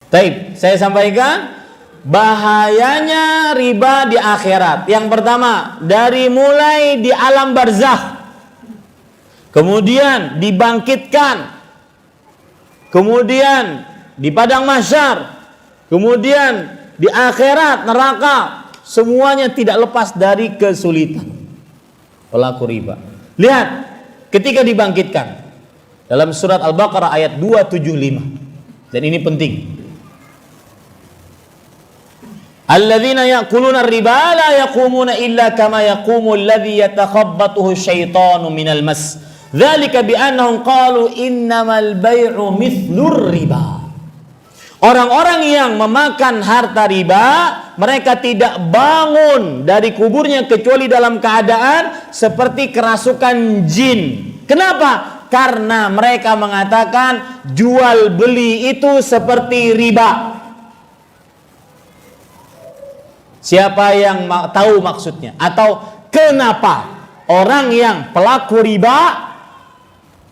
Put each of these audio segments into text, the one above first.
Taib, saya sampaikan bahayanya riba di akhirat. Yang pertama, dari mulai di alam barzakh, kemudian dibangkitkan, kemudian di padang mahsyar, kemudian di akhirat neraka, semuanya tidak lepas dari kesulitan pelaku riba. Lihat ketika dibangkitkan dalam surat Al-Baqarah ayat 275. Dan ini penting. Alladzina ya'kuluna ar-riba la yaqumuna illa kama yaqumu alladhi yatakhabbathu asyaitanu minal mas. Dzalika bi annahum qalu innamal bai'u mithlur riba. Orang-orang yang memakan harta riba, mereka tidak bangun dari kuburnya kecuali dalam keadaan seperti kerasukan jin. Kenapa? Karena mereka mengatakan jual beli itu seperti riba. Siapa yang tahu maksudnya? Atau kenapa orang yang pelaku riba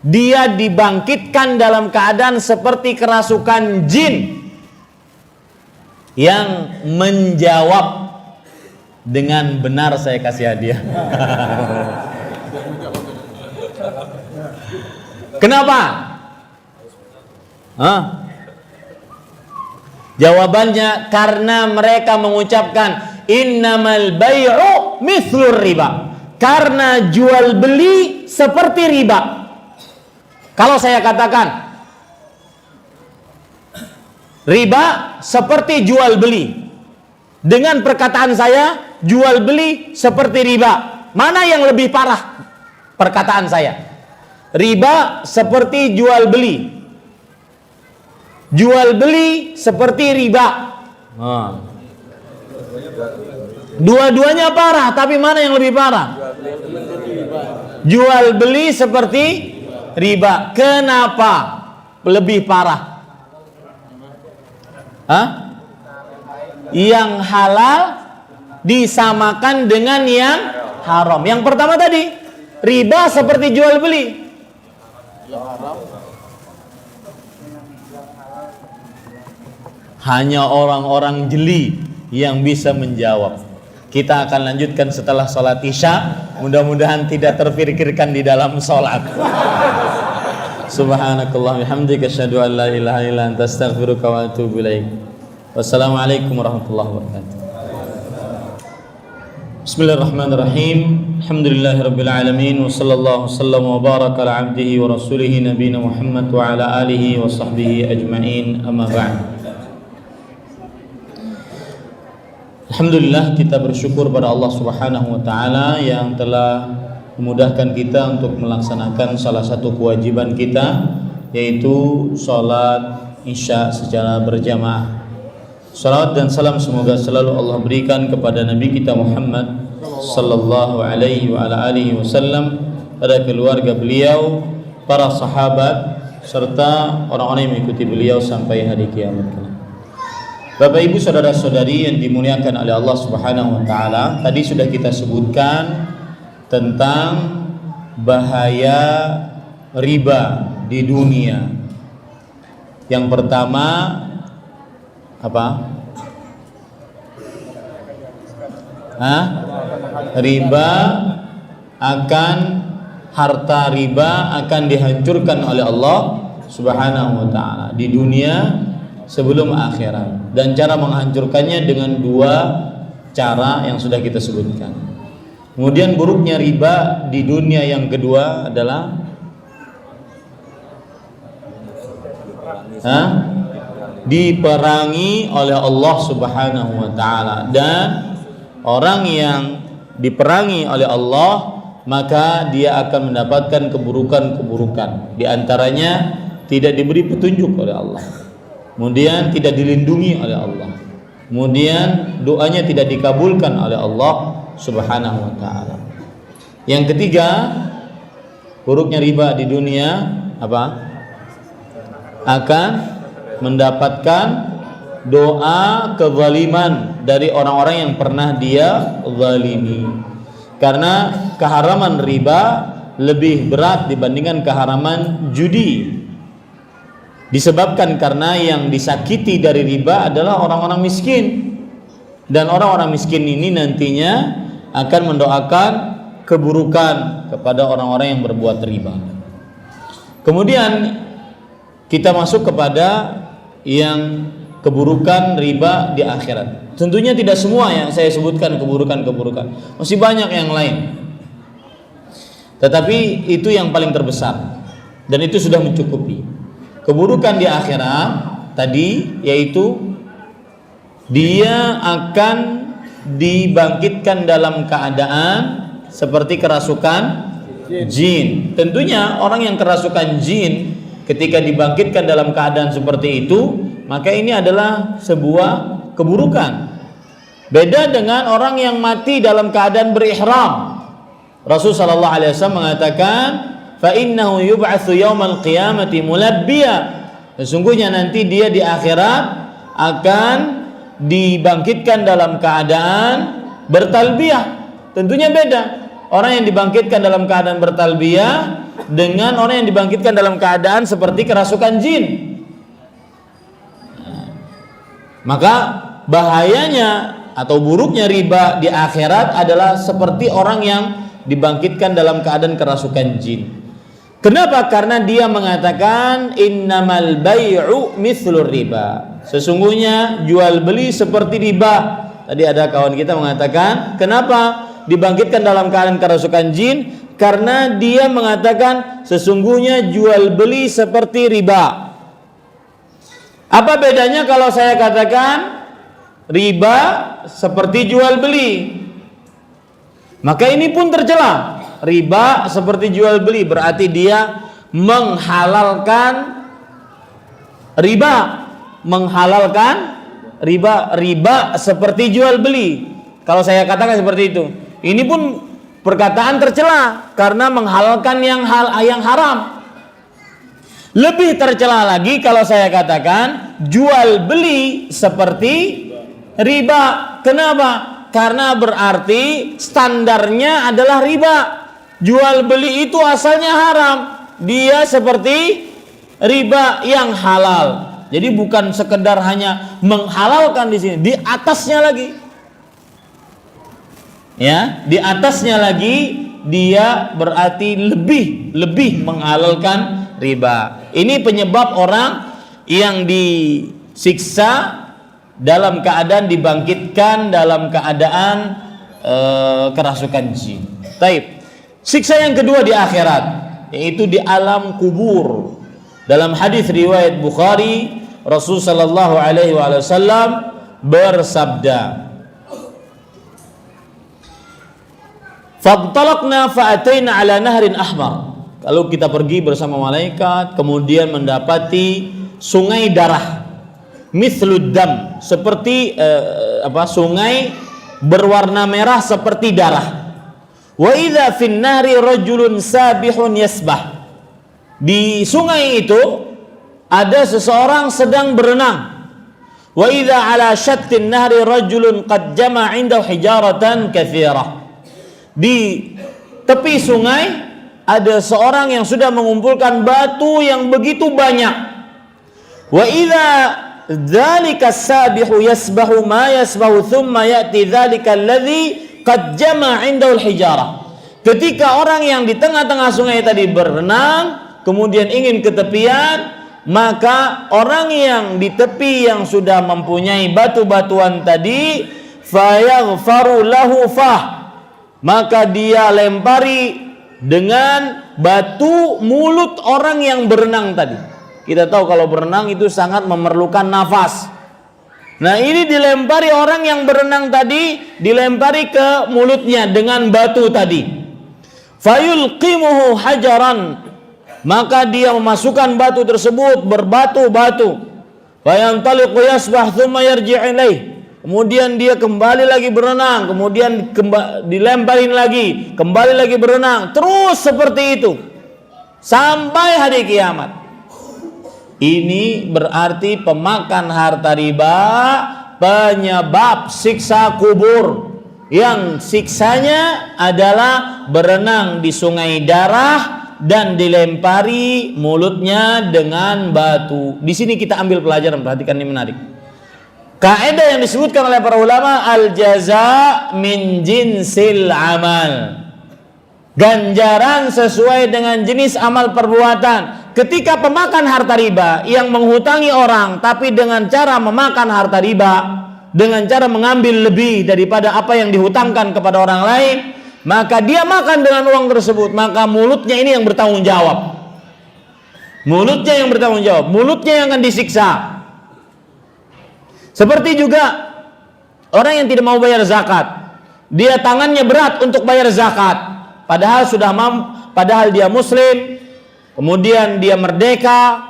dia dibangkitkan dalam keadaan seperti kerasukan jin? Yang menjawab dengan benar saya kasih hadiah. Kenapa? Jawabannya karena mereka mengucapkan innamal bai'u mithlur riba. Karena jual beli seperti riba. Kalau saya katakan riba seperti jual beli, dengan perkataan saya jual beli seperti riba, mana yang lebih parah perkataan saya? Riba seperti jual beli, jual beli seperti riba. Dua-duanya parah, tapi mana yang lebih parah? Jual beli seperti riba. Kenapa lebih parah? Yang halal disamakan dengan yang haram. Yang pertama tadi, riba seperti jual beli. Hanya orang-orang jeli yang bisa menjawab. Kita akan lanjutkan setelah sholat isya. Mudah-mudahan tidak terpikirkan di dalam sholat. Subhanakallah bihamdika asyhadu an la ilaha illa anta astaghfiruka wa atubu ilaik. Wassalamualaikum warahmatullahi wabarakatuh. Bismillahirrahmanirrahim. Alhamdulillahirabbil alamin wa sallallahu wasallam wa baraka ala abdihi wa rasulih nabiyina Muhammad wa ala alihi wa sahbihi ajmain. Amma ba'd. Alhamdulillah, kita bersyukur pada Allah Subhanahu wa taala yang telah memudahkan kita untuk melaksanakan salah satu kewajiban kita, yaitu sholat isya secara berjamaah. Salawat dan salam semoga selalu Allah berikan kepada Nabi kita Muhammad sallallahu alaihi wa ala alihi wasallam, pada keluarga beliau, para sahabat, serta orang-orang yang mengikuti beliau sampai hari kiamat kelak. Bapak Ibu saudara-saudari yang dimuliakan oleh Allah Subhanahu wa taala, tadi sudah kita sebutkan tentang bahaya riba di dunia. Yang pertama apa? Riba akan, harta riba akan dihancurkan oleh Allah Subhanahu wa taala di dunia sebelum akhirat. Dan cara menghancurkannya dengan dua cara yang sudah kita sebutkan. Kemudian buruknya riba di dunia yang kedua adalah diperangi oleh Allah Subhanahu wa taala. Dan orang yang diperangi oleh Allah, maka dia akan mendapatkan keburukan-keburukan. Di antaranya tidak diberi petunjuk oleh Allah, kemudian tidak dilindungi oleh Allah, kemudian doanya tidak dikabulkan oleh Allah Subhanahu wa taala. Yang ketiga, buruknya riba di dunia apa? Akan mendapatkan doa kezaliman dari orang-orang yang pernah dia zalimi. Karena keharaman riba lebih berat dibandingkan keharaman judi. Disebabkan karena yang disakiti dari riba adalah orang-orang miskin, dan orang-orang miskin ini nantinya akan mendoakan keburukan kepada orang-orang yang berbuat riba. Kemudian kita masuk kepada yang keburukan riba di akhirat. Tentunya tidak semua yang saya sebutkan keburukan-keburukan, masih banyak yang lain. Tetapi itu yang paling terbesar dan itu sudah mencukupi. Keburukan di akhirat tadi yaitu dia akan dibangkitkan dalam keadaan seperti kerasukan jin. Tentunya orang yang kerasukan jin ketika dibangkitkan dalam keadaan seperti itu, maka ini adalah sebuah keburukan. Beda dengan orang yang mati dalam keadaan berihram. Rasulullah sallallahu alaihi wasallam mengatakan, fa innahu yub'atsu yaumal qiyamati mulabbiya. Sesungguhnya nanti dia di akhirat akan dibangkitkan dalam keadaan bertalbiyah. Tentunya beda orang yang dibangkitkan dalam keadaan bertalbiyah dengan orang yang dibangkitkan dalam keadaan seperti kerasukan jin. Maka bahayanya atau buruknya riba di akhirat adalah seperti orang yang dibangkitkan dalam keadaan kerasukan jin. Kenapa? Karena dia mengatakan innamal bai'u mithlur riba. Sesungguhnya jual beli seperti riba. Tadi ada kawan kita mengatakan, kenapa dibangkitkan dalam keadaan kerasukan jin? Karena dia mengatakan sesungguhnya jual beli seperti riba. Apa bedanya kalau saya katakan riba seperti jual beli? Maka ini pun tercela. Riba seperti jual beli berarti dia menghalalkan riba, riba seperti jual beli. Kalau saya katakan seperti itu, ini pun perkataan tercela karena menghalalkan yang haram. Lebih tercela lagi kalau saya katakan jual beli seperti riba. Kenapa? Karena berarti standarnya adalah riba. Jual beli itu asalnya haram, dia seperti riba yang halal. Jadi bukan sekedar hanya menghalalkan di sini, di atasnya lagi. Ya, di atasnya lagi dia berarti lebih menghalalkan riba. Ini penyebab orang yang disiksa dalam keadaan dibangkitkan dalam keadaan kerasukan jin. Taib. Siksa yang kedua di akhirat yaitu di alam kubur. Dalam hadis riwayat Bukhari, Rasul sallallahu alaihi wasallam bersabda, "Faqtalaqna fa'ataina ala nahrin ahmar." Kalau kita pergi bersama malaikat kemudian mendapati sungai darah, mithlud dam, seperti sungai berwarna merah seperti darah. Wa idza fin nahri rajulun sabihun yasbah. Di sungai itu ada seseorang sedang berenang. Wa idza ala syattin nahri rajulun qad jama'a 'indahu hijaratan katsirah. Di tepi sungai ada seorang yang sudah mengumpulkan batu yang begitu banyak. Wa idza dzalika as-sabihu yasbahu ma yasbahu thumma ya'ti dzalika alladhi qad jama'a 'indahu al-hijarah. Ketika orang yang di tengah-tengah sungai tadi berenang kemudian ingin ke tepian, maka orang yang di tepi yang sudah mempunyai batu-batuan tadi fayaghfaru lahu maka dia lempari dengan batu mulut orang yang berenang tadi. Kita tahu kalau berenang itu sangat memerlukan nafas. Nah, ini dilempari orang yang berenang tadi, dilempari ke mulutnya dengan batu tadi. Fayulqimuhu hajaran, maka dia memasukkan batu tersebut berbatu-batu. Fayantaliqu yasbah thumma yarji' ilaih. Kemudian dia kembali lagi berenang, kemudian dilemparin lagi, kembali lagi berenang, terus seperti itu sampai hari kiamat. Ini berarti pemakan harta riba, penyebab siksa kubur, yang siksanya adalah berenang di sungai darah dan dilempari mulutnya dengan batu. Di sini kita ambil pelajaran, perhatikan ini menarik. Kaidah yang disebutkan oleh para ulama, al jaza min jinsil amal. Ganjaran sesuai dengan jenis amal perbuatan. Ketika pemakan harta riba yang menghutangi orang tapi dengan cara memakan harta riba, dengan cara mengambil lebih daripada apa yang dihutangkan kepada orang lain, maka dia makan dengan uang tersebut, maka mulutnya ini yang bertanggung jawab. Mulutnya yang bertanggung jawab, mulutnya yang akan disiksa. Seperti juga orang yang tidak mau bayar zakat, dia tangannya berat untuk bayar zakat, padahal padahal dia muslim, kemudian dia merdeka,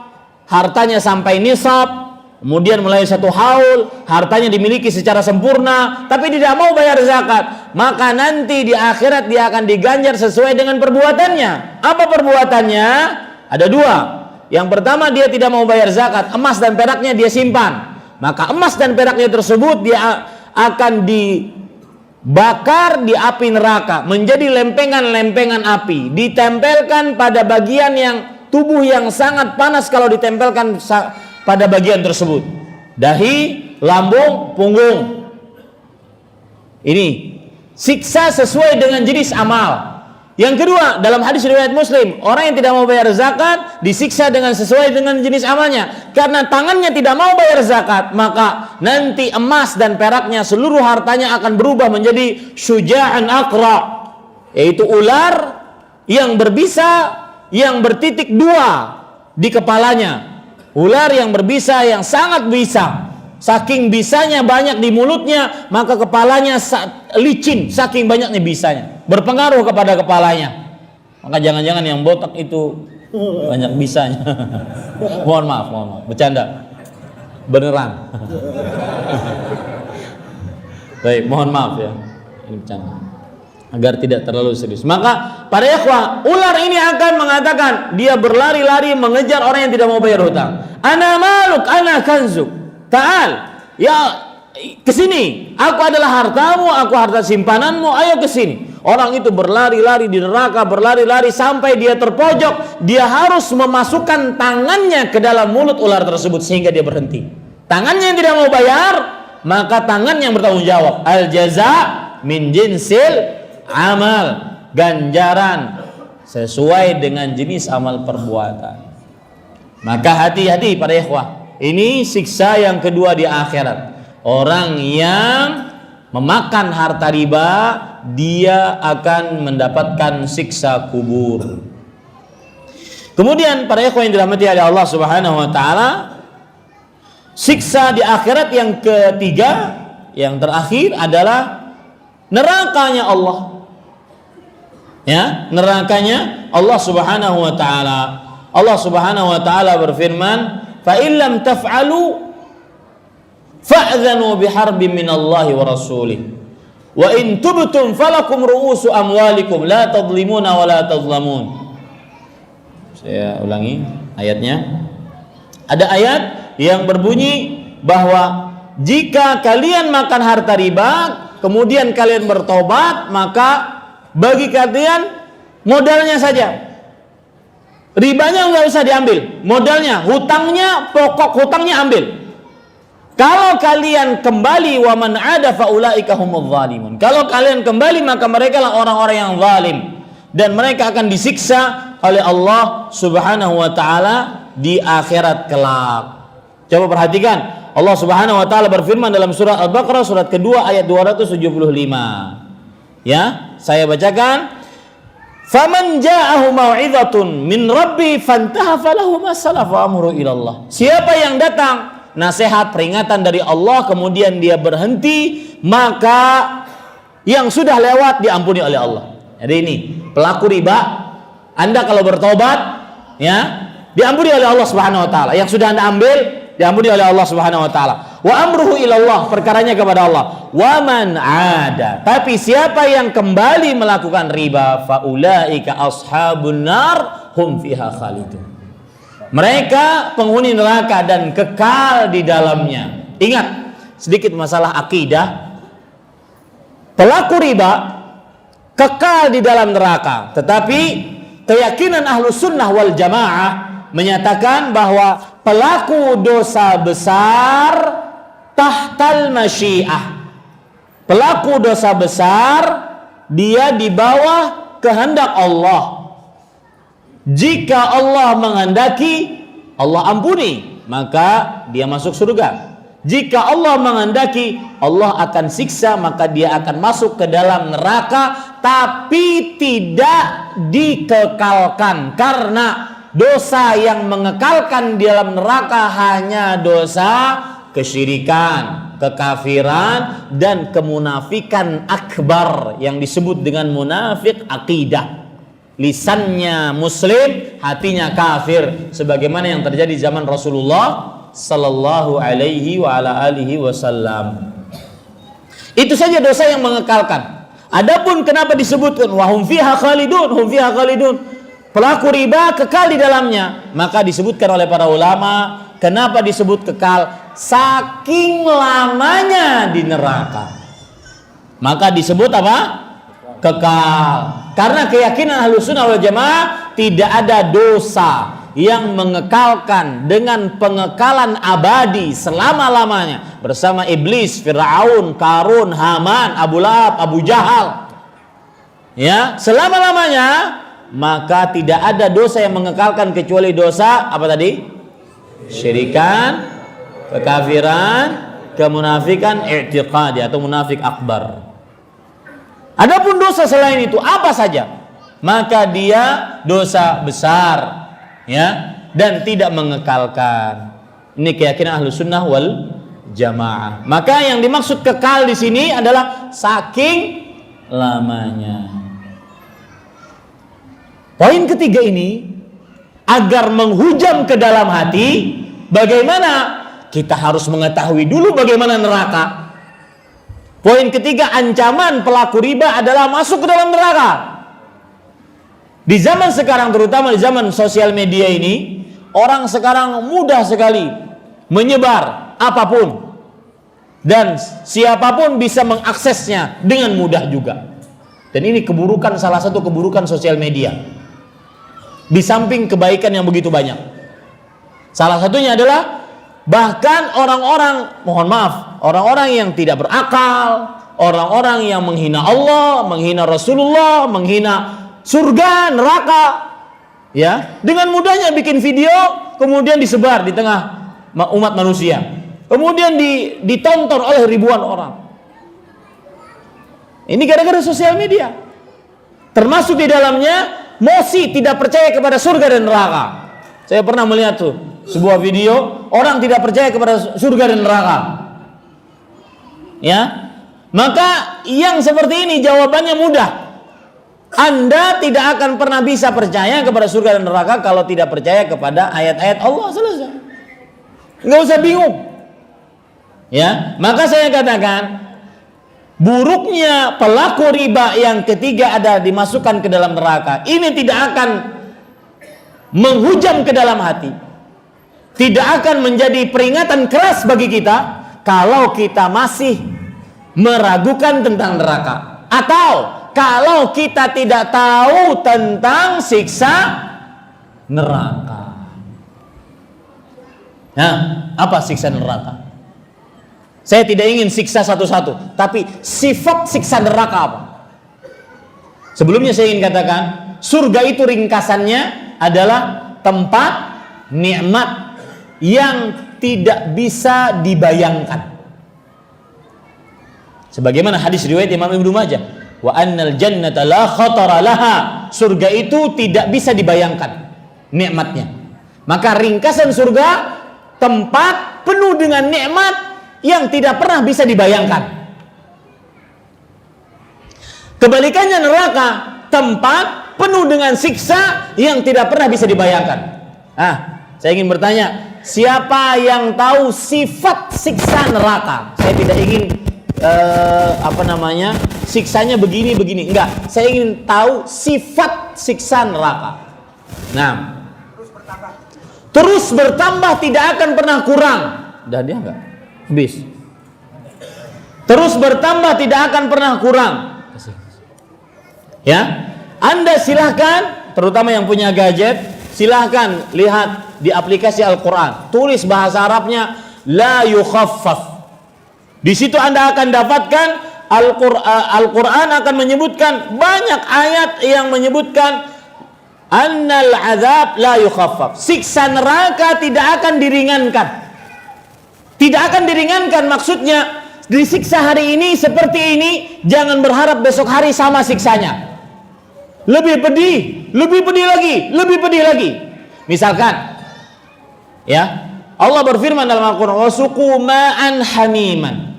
hartanya sampai nisab, kemudian mulai satu haul, hartanya dimiliki secara sempurna, tapi tidak mau bayar zakat, maka nanti di akhirat dia akan diganjar sesuai dengan perbuatannya. Apa perbuatannya? Ada dua. Yang pertama, dia tidak mau bayar zakat, emas dan peraknya dia simpan, maka emas dan peraknya tersebut dia akan dibakar di api neraka menjadi lempengan-lempengan api, ditempelkan pada bagian yang tubuh yang sangat panas kalau ditempelkan pada bagian tersebut, dahi, lambung, punggung. Ini siksa sesuai dengan jenis amal. Yang kedua, dalam hadis riwayat Muslim, orang yang tidak mau bayar zakat disiksa dengan sesuai dengan jenis amalnya. Karena tangannya tidak mau bayar zakat, maka nanti emas dan peraknya, seluruh hartanya akan berubah menjadi syuja'an aqra, yaitu ular yang berbisa, yang bertitik dua di kepalanya. Ular yang berbisa, yang sangat bisa. Saking bisanya banyak di mulutnya, maka kepalanya licin, saking banyaknya bisanya, berpengaruh kepada kepalanya. Maka jangan-jangan yang botak itu banyak bisanya. Mohon maaf, bercanda. Beneran. Baik, mohon maaf ya. Ini bercanda, agar tidak terlalu serius. Maka para ikhwah, ular ini akan mengatakan, dia berlari-lari mengejar orang yang tidak mau bayar hutang. Ana maluk, ana kanzuk. Ta'al, ya kesini, aku adalah hartamu, aku harta simpananmu, ayo kesini. Orang itu berlari-lari di neraka, berlari-lari sampai dia terpojok. Dia harus memasukkan tangannya ke dalam mulut ular tersebut sehingga dia berhenti. Tangannya yang tidak mau bayar, maka tangan yang bertanggung jawab. Al jaza min jinsil amal. Ganjaran sesuai dengan jenis amal perbuatan. Maka hati-hati para ikhwah. Ini siksa yang kedua di akhirat. Orang yang memakan harta riba, dia akan mendapatkan siksa kubur. Kemudian para ikhwan yang dirahmati oleh Allah Subhanahu wa taala, siksa di akhirat yang ketiga, yang terakhir adalah nerakanya Allah. Ya, nerakanya Allah Subhanahu wa taala. Allah Subhanahu wa taala berfirman, fa illam taf'alu fa'dhanu biharbin minallahi wa rasulih wa in tubtum falakum ru'usu amwalikum la tadlimuna wa la tadlamun. Saya ulangi ayatnya. Ada ayat yang berbunyi bahwa jika kalian makan harta riba kemudian kalian bertobat, maka bagi kalian modalnya saja, ribanya nggak usah diambil, modalnya, hutangnya, pokok hutangnya ambil. Kalau kalian kembali, wa man ada faulaika humudz zalimun. Kalau kalian kembali, maka mereka lah orang-orang yang zalim dan mereka akan disiksa oleh Allah Subhanahu wa taala di akhirat kelak. Coba perhatikan, Allah Subhanahu wa taala berfirman dalam surah Al-Baqarah surat kedua ayat 275. Ya, saya bacakan. Faman ja'ahu mau'izatun min rabbi fantaha falahu ma salafa amru ilallah. Siapa yang datang nasihat peringatan dari Allah kemudian dia berhenti, maka yang sudah lewat diampuni oleh Allah. Jadi ini pelaku riba, Anda kalau bertobat ya diampuni oleh Allah Subhanahu wa taala. Yang sudah Anda ambil diampuni oleh Allah Subhanahu wa taala. Wa amruhu ilallah, perkaranya kepada Allah. Wa man ada, tapi siapa yang kembali melakukan riba, faulaika ashabun nar hum fiha khalidun. Mereka penghuni neraka dan kekal di dalamnya. Ingat sedikit masalah akidah. Pelaku riba kekal di dalam neraka, tetapi keyakinan Ahlus Sunnah wal Jamaah menyatakan bahwa pelaku dosa besar tahtal masyiah. Pelaku dosa besar dia di bawah kehendak Allah. Jika Allah menghendaki, Allah ampuni, maka dia masuk surga. Jika Allah menghendaki, Allah akan siksa, maka dia akan masuk ke dalam neraka, tapi tidak dikekalkan. Karena dosa yang mengekalkan di dalam neraka hanya dosa kesyirikan, kekafiran, dan kemunafikan akbar yang disebut dengan munafik akidah. Lisannya muslim, hatinya kafir, sebagaimana yang terjadi zaman Rasulullah sallallahu alaihi wa ala alihi wasallam. Itu saja dosa yang mengekalkan. Adapun kenapa disebutkan wahum fiha khalidun, hum fiha khalidun, pelaku riba kekal di dalamnya, maka disebutkan oleh para ulama kenapa disebut kekal, saking lamanya di neraka. Maka disebut apa? Kekal. Karena keyakinan Ahlus Sunnah wal Jamaah tidak ada dosa yang mengekalkan dengan pengekalan abadi selama-lamanya bersama iblis, Fir'aun, Karun, Haman, Abu Lahab, Abu Jahal, ya, selama-lamanya, maka tidak ada dosa yang mengekalkan kecuali dosa apa tadi? Syirikan, kekafiran, kemunafikan i'tiqadi atau munafik akbar. Adapun dosa selain itu apa saja, maka dia dosa besar, ya, dan tidak mengekalkan. Ini keyakinan Ahlus Sunnah wal Jamaah. Maka yang dimaksud kekal di sini adalah saking lamanya. Poin ketiga ini, agar menghujam ke dalam hati, bagaimana kita harus mengetahui dulu bagaimana neraka. Poin ketiga, ancaman pelaku riba adalah masuk ke dalam neraka. Di zaman sekarang, terutama di zaman sosial media ini, orang sekarang mudah sekali menyebar apapun, dan siapapun bisa mengaksesnya dengan mudah juga. Dan ini keburukan, salah satu keburukan sosial media, di samping kebaikan yang begitu banyak. Salah satunya adalah bahkan orang-orang, mohon maaf, orang-orang yang tidak berakal, orang-orang yang menghina Allah, menghina Rasulullah, menghina surga, neraka, ya, dengan mudahnya bikin video, kemudian disebar di tengah umat manusia, kemudian ditonton oleh ribuan orang. Ini gara-gara sosial media. Termasuk di dalamnya mosi tidak percaya kepada surga dan neraka. Saya pernah melihat tuh sebuah video, orang tidak percaya kepada surga dan neraka, ya. Maka yang seperti ini jawabannya mudah. Anda tidak akan pernah bisa percaya kepada surga dan neraka kalau tidak percaya kepada ayat-ayat Allah. Selesai. Nggak usah bingung, ya. Maka saya katakan, buruknya pelaku riba yang ketiga ada dimasukkan ke dalam neraka. Ini tidak akan menghujam ke dalam hati, tidak akan menjadi peringatan keras bagi kita kalau kita masih meragukan tentang neraka, atau kalau kita tidak tahu tentang siksa neraka. Nah, apa siksa neraka? Saya tidak ingin siksa satu-satu, tapi sifat siksa neraka apa? Sebelumnya saya ingin katakan, surga itu ringkasannya adalah tempat nikmat yang tidak bisa dibayangkan. Sebagaimana hadis riwayat Imam Ibnu Majah, wa annal jannata la khatara laha, surga itu tidak bisa dibayangkan nikmatnya. Maka ringkasan surga tempat penuh dengan nikmat yang tidak pernah bisa dibayangkan. Kebalikannya neraka, tempat penuh dengan siksa yang tidak pernah bisa dibayangkan. Saya ingin bertanya, siapa yang tahu sifat siksa neraka? Saya tidak ingin siksanya begini-begini. Enggak, saya ingin tahu sifat siksa neraka. Nah, terus bertambah, tidak akan pernah kurang. Dah dia enggak? Habis. Terus bertambah, tidak akan pernah kurang. Ya, Anda silahkan terutama yang punya gadget, silahkan lihat di aplikasi Al-Quran. Tulis bahasa Arabnya la yukhaffaf. Di situ Anda akan dapatkan Al-Quran akan menyebutkan banyak ayat yang menyebutkan annal azab la yukhaffaf. Siksa neraka tidak akan diringankan. Tidak akan diringankan, maksudnya disiksa hari ini seperti ini, jangan berharap besok hari sama siksanya. Lebih pedih, lebih pedih lagi, lebih pedih lagi. Misalkan, ya, Allah berfirman dalam Al-Quran, wasuqu ma'an hamiman.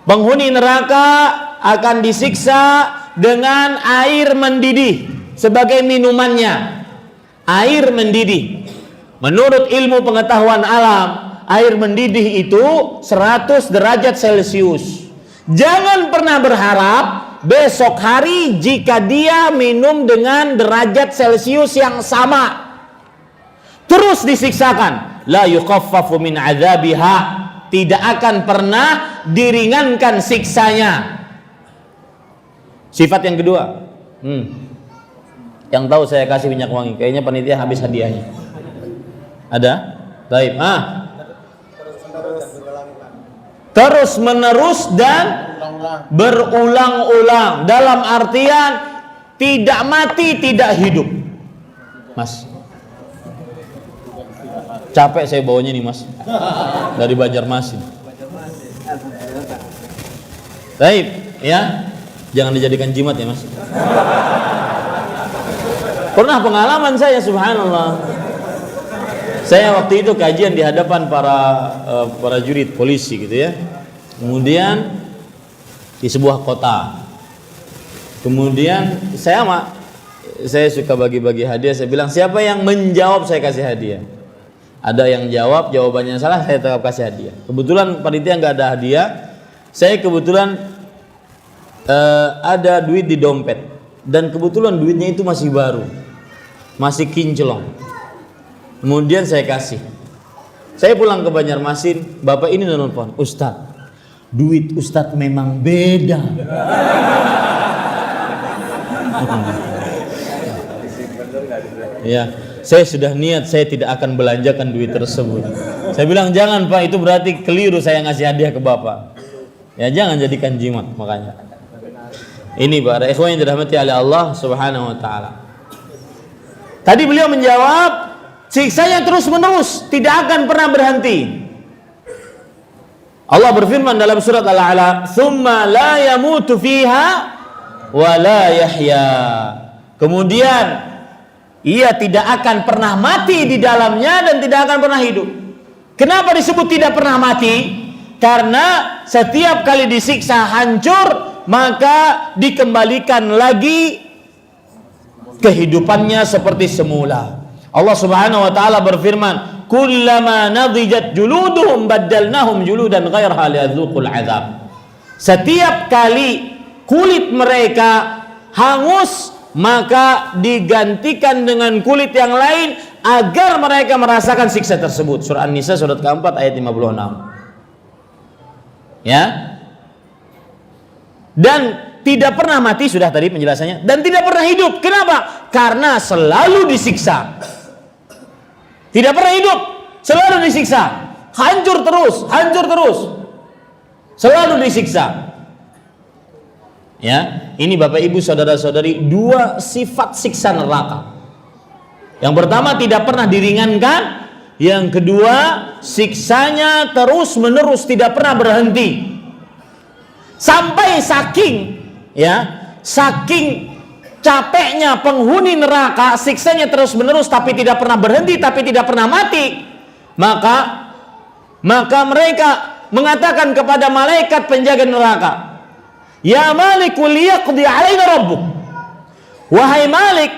Penghuni neraka akan disiksa dengan air mendidih sebagai minumannya. Air mendidih. Menurut ilmu pengetahuan alam, air mendidih itu 100 derajat Celcius. Jangan pernah berharap besok hari jika dia minum dengan derajat Celcius yang sama. Terus disiksakan. La yukhaffafu min adzabiha. Tidak akan pernah diringankan siksanya. Sifat yang kedua, yang tahu saya kasih minyak wangi. Kayaknya panitia habis hadiahnya. Ada? Baik. Terus menerus dan berulang-ulang. Dalam artian tidak mati, tidak hidup. Mas, capek saya bawanya nih mas, dari Banjarmasin. Baik, ya, jangan dijadikan jimat ya mas. Pernah pengalaman saya, subhanallah. Saya waktu itu kajian di hadapan para jurid polisi gitu ya. Kemudian di sebuah kota. Kemudian saya suka bagi-bagi hadiah. Saya bilang siapa yang menjawab saya kasih hadiah. Ada yang jawab, jawabannya salah, saya tetap kasih hadiah. Kebetulan panitia nggak ada hadiah, saya kebetulan ada duit di dompet, dan kebetulan duitnya itu masih baru, masih kinclong. Kemudian saya kasih. Saya pulang ke Banjarmasin, bapak ini nelfon, Ustadz, duit Ustadz memang beda. Ya. Saya sudah niat saya tidak akan belanjakan duit tersebut. Saya bilang jangan pak, itu berarti keliru saya ngasih hadiah ke bapak. Ya jangan jadikan jimat makanya. Ini para ikhwan yang dirahmati oleh Allah Subhanahu wa taala. Tadi beliau menjawab, siksanya terus menerus, tidak akan pernah berhenti. Allah berfirman dalam surat Al-A'la, "Tsumma la yamutu fiha wa la yahya." Kemudian ia tidak akan pernah mati di dalamnya dan tidak akan pernah hidup. Kenapa disebut tidak pernah mati? Karena setiap kali disiksa hancur, maka dikembalikan lagi kehidupannya seperti semula. Allah Subhanahu wa taala berfirman, "Kullama nadijat juluduhum baddalnahum juludan ghairaha liyadzuqul azab." Setiap kali kulit mereka hangus, maka digantikan dengan kulit yang lain agar mereka merasakan siksa tersebut. Surah An-Nisa surat keempat ayat 56. Ya. Dan tidak pernah mati, sudah tadi penjelasannya, dan tidak pernah hidup. Kenapa? Karena selalu disiksa. Tidak pernah hidup, selalu disiksa. Hancur terus, hancur terus. Selalu disiksa. Ya, ini Bapak Ibu saudara-saudari, dua sifat siksa neraka. Yang pertama tidak pernah diringankan, yang kedua siksanya terus menerus tidak pernah berhenti. Sampai saking capeknya penghuni neraka, siksanya terus menerus tapi tidak pernah berhenti, tapi tidak pernah mati. Maka mereka mengatakan kepada malaikat penjaga neraka, "Ya Malik liyaqdi alaina rabbuk." Wahai Malik,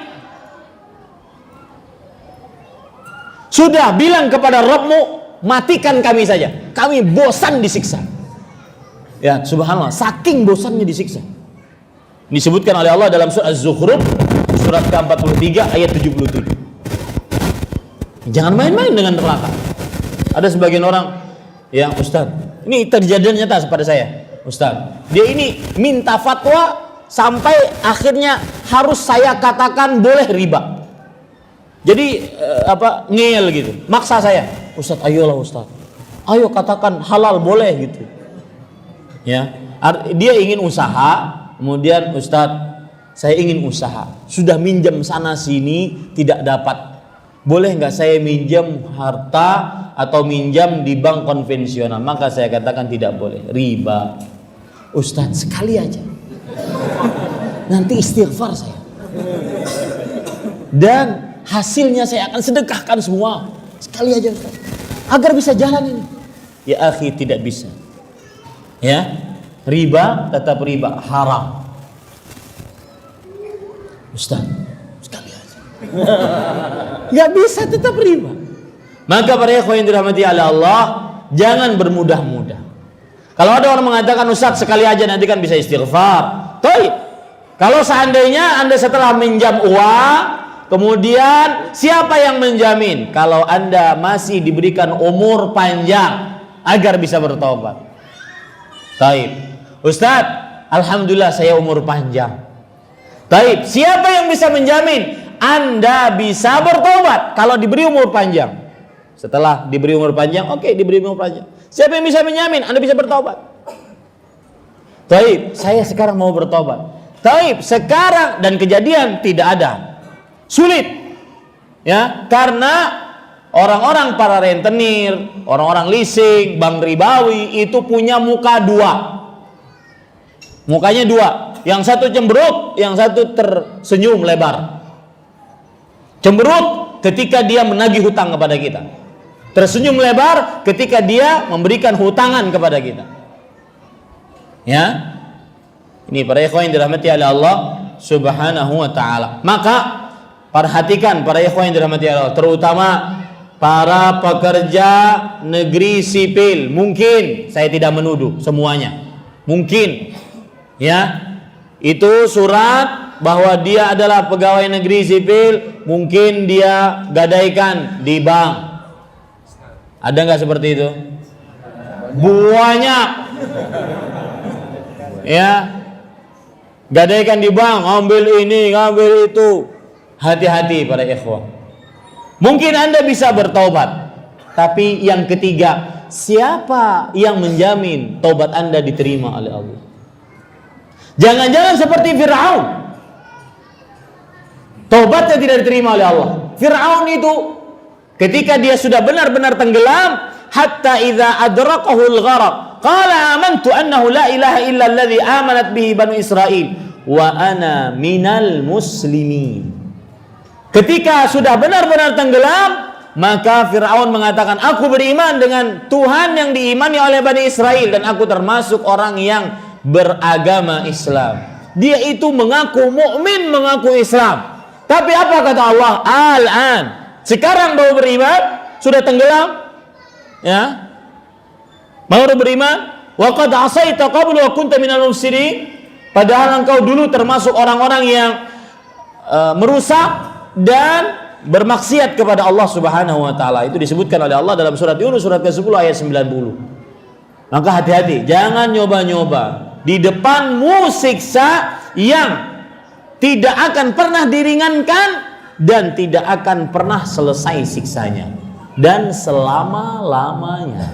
sudah bilang kepada Rabbmu, matikan kami saja. Kami bosan disiksa. Ya, subhanallah, saking bosannya disiksa. Disebutkan oleh Allah dalam surah Az-Zukhruf surat ke-43 ayat 77. Jangan main-main dengan neraka. Ada sebagian orang, ya Ustaz, ini terjadi nyata pada saya. Ustaz, dia ini minta fatwa sampai akhirnya harus saya katakan boleh riba. Jadi ngeyel gitu, maksa saya, Ustadz ayolah Ustadz, ayo katakan halal boleh gitu. Ya, dia ingin usaha, kemudian Ustadz saya ingin usaha, sudah minjam sana sini tidak dapat, boleh nggak saya minjam harta atau minjam di bank konvensional? Maka saya katakan tidak boleh, riba. Ustadz sekali aja, nanti istighfar saya, dan hasilnya saya akan sedekahkan semua, sekali aja Ustaz, agar bisa jalan ini. Ya akhi, tidak bisa. Ya, riba tetap riba, haram. Ustaz, sekali aja. Gak bisa, tetap riba. Maka para ikhwan yang dirahmati oleh Allah, jangan bermudah-mudah. Kalau ada orang mengatakan Ustaz sekali aja nanti kan bisa istighfar. Toh, kalau seandainya Anda setelah minjam uang, kemudian siapa yang menjamin kalau Anda masih diberikan umur panjang agar bisa bertobat? Taib, Ustadz, alhamdulillah saya umur panjang. Taib, siapa yang bisa menjamin Anda bisa bertobat kalau diberi umur panjang? Setelah diberi umur panjang, oke, diberi umur panjang. Siapa yang bisa menjamin Anda bisa bertobat? Taib, saya sekarang mau bertobat. Taib, sekarang, dan kejadian tidak ada. Sulit, ya, karena orang-orang para rentenir, orang-orang leasing, bank ribawi itu punya muka dua. Mukanya dua, yang satu cemberut, yang satu tersenyum lebar. Cemberut ketika dia menagih hutang kepada kita, tersenyum lebar ketika dia memberikan hutangan kepada kita. Ya, ini para ikhwan yang dirahmati oleh Allah Subhanahu wa taala. Maka perhatikan para ikhwan yang dirahmati Allah, terutama para pekerja negeri sipil. Mungkin saya tidak menuduh semuanya, mungkin ya, itu surat bahwa dia adalah pegawai negeri sipil, mungkin dia gadaikan di bank. Ada nggak seperti itu? Banyak, ya, gadaikan di bank, ngambil ini, ngambil itu. Hati-hati para ikhwah. Mungkin Anda bisa bertaubat, tapi yang ketiga, siapa yang menjamin taubat Anda diterima oleh Allah? Jangan-jangan seperti Fir'aun, taubatnya tidak diterima oleh Allah. Fir'aun itu ketika dia sudah benar-benar tenggelam, hatta idza adraqahul gharq qala amantu annahu la ilaha illa alladhi amanat bihi banu Israil wa ana minal muslimin. Ketika sudah benar-benar tenggelam, maka Fir'aun mengatakan, aku beriman dengan Tuhan yang diimani oleh Bani Israel dan aku termasuk orang yang beragama Islam. Dia itu mengaku mukmin, mengaku Islam. Tapi apa kata Allah? Al-an, sekarang baru beriman, sudah tenggelam, ya, baru beriman. Wa qad asaita qablu wa kunta minal mufsidin. Padahal engkau dulu termasuk orang-orang yang merusak dan bermaksiat kepada Allah Subhanahu wa taala. Itu disebutkan oleh Allah dalam surat Yunus surat ke-10 ayat 90. Maka hati-hati, jangan nyoba-nyoba. Di depanmu siksa yang tidak akan pernah diringankan dan tidak akan pernah selesai siksanya dan selama-lamanya.